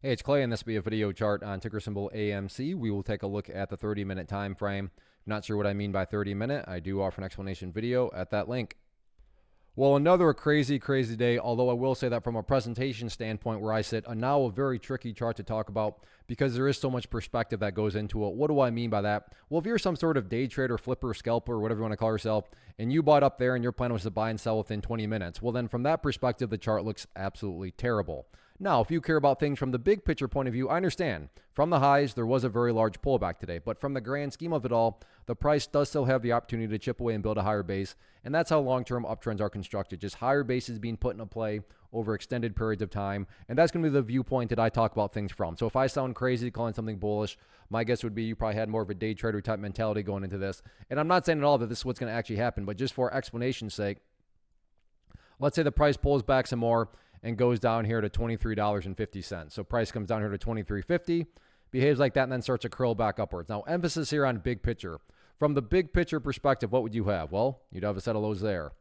Hey, it's Clay, and this will be a video chart on ticker symbol AMC. We will take a look at the 30-minute time frame. Not sure what I mean by 30-minute. I do offer an explanation video at that link. Well, another crazy day, although I will say that from a presentation standpoint where I sit, now a very tricky chart to talk about because there is so much perspective that goes into it. What do I mean by that? Well, if you're some sort of day trader, flipper, scalper, whatever you want to call yourself, and you bought up there and your plan was to buy and sell within 20 minutes, well, then from that perspective, the chart looks absolutely terrible. Now, if you care about things from the big picture point of view, I understand. From the highs, there was a very large pullback today. But from the grand scheme of it all, the price does still have the opportunity to chip away and build a higher base. And that's how long-term uptrends are constructed. Just higher bases being put into play over extended periods of time. And that's going to be the viewpoint that I talk about things from. So if I sound crazy calling something bullish, my guess would be you probably had more of a day trader type mentality going into this. And I'm not saying at all that this is what's going to actually happen. But just for explanation's sake, let's say the price pulls back some more and goes down here to $23.50. So price comes down here to $23.50, behaves like that, and then starts to curl back upwards. Now, emphasis here on big picture. From the big picture perspective, what would you have? Well, you'd have a set of lows there.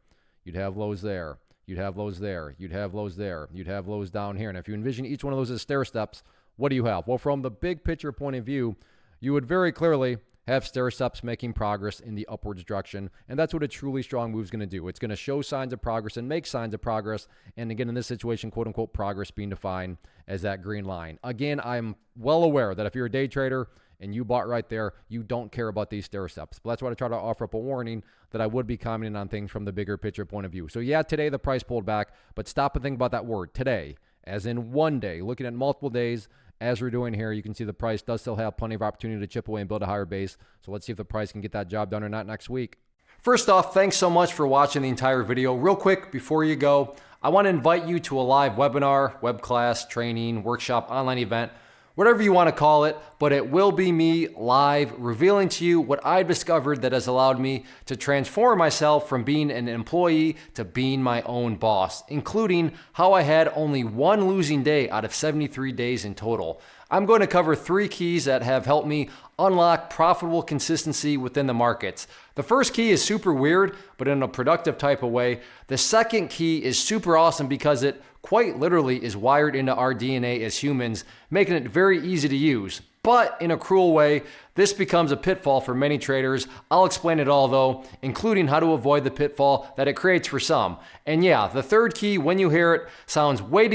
You'd have lows there. You'd have lows there. You'd have lows there. You'd have lows down here. And if you envision each one of those as stair steps, what do you have? Well, from the big picture point of view, you would very clearly have stair steps making progress in the upwards direction. And that's what a truly strong move is going to do. It's going to show signs of progress and make signs of progress. And again, in this situation, quote unquote, progress being defined as that green line. Again, I'm well aware that if you're a day trader and you bought right there, you don't care about these stair steps. But that's why I try to offer up a warning that I would be commenting on things from the bigger picture point of view. So yeah, today the price pulled back, but stop and think about that word, today, as in one day, looking at multiple days. As we're doing here, you can see the price does still have plenty of opportunity to chip away and build a higher base. So let's see if the price can get that job done or not next week. First off, thanks so much for watching the entire video. Real quick, before you go, I want to invite you to a live webinar, web class, training, workshop, online event, whatever you want to call it, but it will be me live revealing to you what I've discovered that has allowed me to transform myself from being an employee to being my own boss, including how I had only one losing day out of 73 days in total. I'm going to cover 3 keys that have helped me unlock profitable consistency within the markets. The first key is super weird, but in a productive type of way. The second key is super awesome because it quite literally is wired into our DNA as humans, making it very easy to use. But in a cruel way, this becomes a pitfall for many traders. I'll explain it all though, including how to avoid the pitfall that it creates for some. And yeah, the third key, when you hear it, sounds way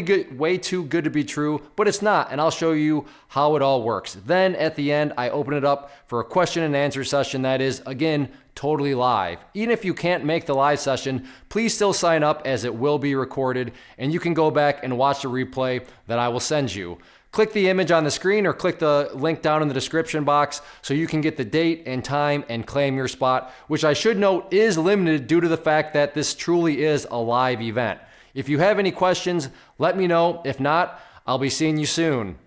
too good to be true, but it's not, and I'll show you how it all works. Then at the end, I open it up for a question and answer session that is, again, totally live. Even if you can't make the live session, please still sign up as it will be recorded, and you can go back and watch the replay that I will send you. Click the image on the screen or click the link down in the description box so you can get the date and time and claim your spot, which I should note is limited due to the fact that this truly is a live event. If you have any questions, let me know. If not, I'll be seeing you soon.